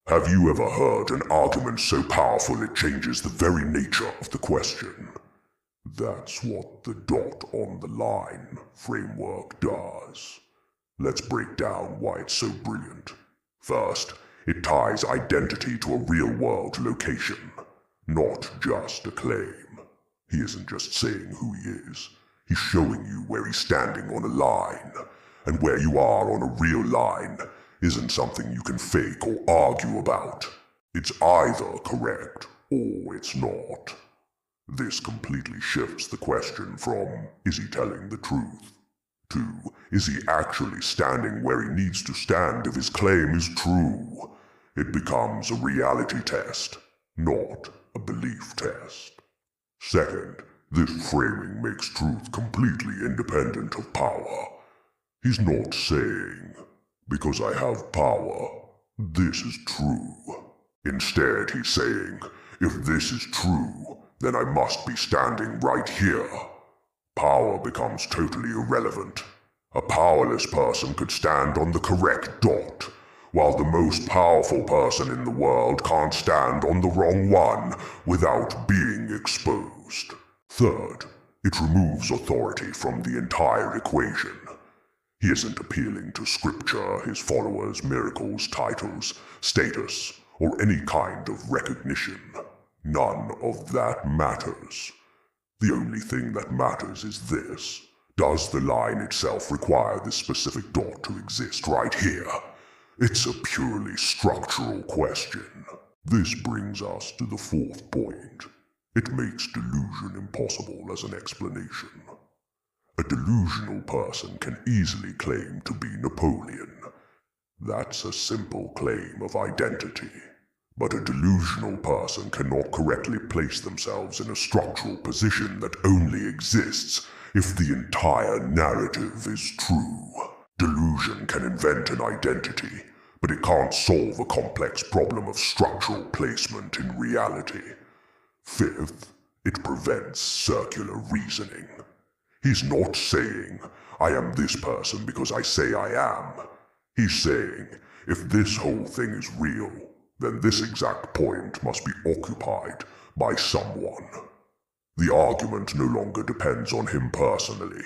Have you ever heard an argument so powerful it changes the very nature of the question? That's what the dot on the line framework does. Let's break down why it's so brilliant. First, it ties identity to a real-world location, not just a claim. He isn't just saying who he is, he's showing you where he's standing on a line, and where you are on a real line isn't something you can fake or argue about. It's either correct or it's not. This completely shifts the question from, is he telling the truth, to, is he actually standing where he needs to stand if his claim is true? It becomes a reality test, not a belief test. Second, this framing makes truth completely independent of power. He's not saying, because I have power, this is true. Instead, he's saying, if this is true, then I must be standing right here. Power becomes totally irrelevant. A powerless person could stand on the correct dot, while the most powerful person in the world can't stand on the wrong one without being exposed. Third, it removes authority from the entire equation. He isn't appealing to scripture, his followers, miracles, titles, status, or any kind of recognition. None of that matters. The only thing that matters is this. Does the line itself require this specific dot to exist right here? It's a purely structural question. This brings us to the fourth point. It makes delusion impossible as an explanation. A delusional person can easily claim to be Napoleon. That's a simple claim of identity. But a delusional person cannot correctly place themselves in a structural position that only exists if the entire narrative is true. Delusion can invent an identity, but it can't solve a complex problem of structural placement in reality. Fifth, it prevents circular reasoning. He's not saying, I am this person because I say I am. He's saying, if this whole thing is real, then this exact point must be occupied by someone. The argument no longer depends on him personally.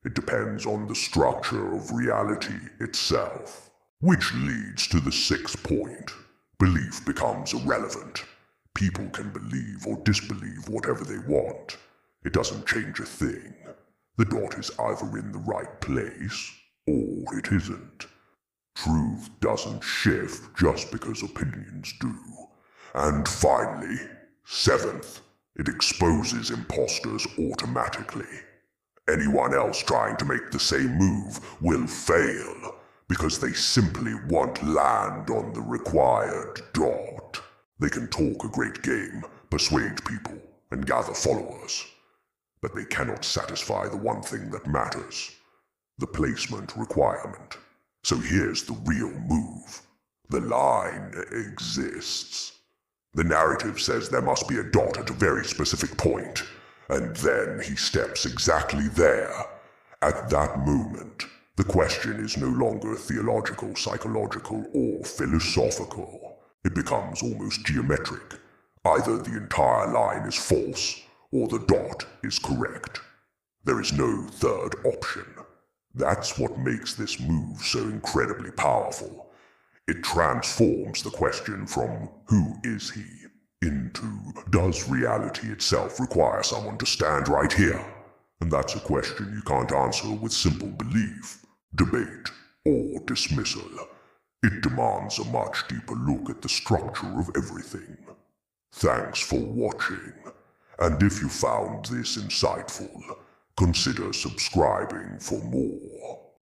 It depends on the structure of reality itself. Which leads to the sixth point. Belief becomes irrelevant. People can believe or disbelieve whatever they want. It doesn't change a thing. The dot is either in the right place, or it isn't. Truth doesn't shift just because opinions do. And finally, seventh, it exposes imposters automatically. Anyone else trying to make the same move will fail, because they simply won't land on the required dot. They can talk a great game, persuade people, and gather followers. But they cannot satisfy the one thing that matters, the placement requirement. So here's the real move. The line exists. The narrative says there must be a dot at a very specific point, and then he steps exactly there. At that moment, the question is no longer theological, psychological, or philosophical. It becomes almost geometric. Either the entire line is false, or the dot is correct. There is no third option. That's what makes this move so incredibly powerful. It transforms the question from who is he into does reality itself require someone to stand right here? And that's a question you can't answer with simple belief, debate, or dismissal. It demands a much deeper look at the structure of everything. Thanks for watching. And if you found this insightful, consider subscribing for more.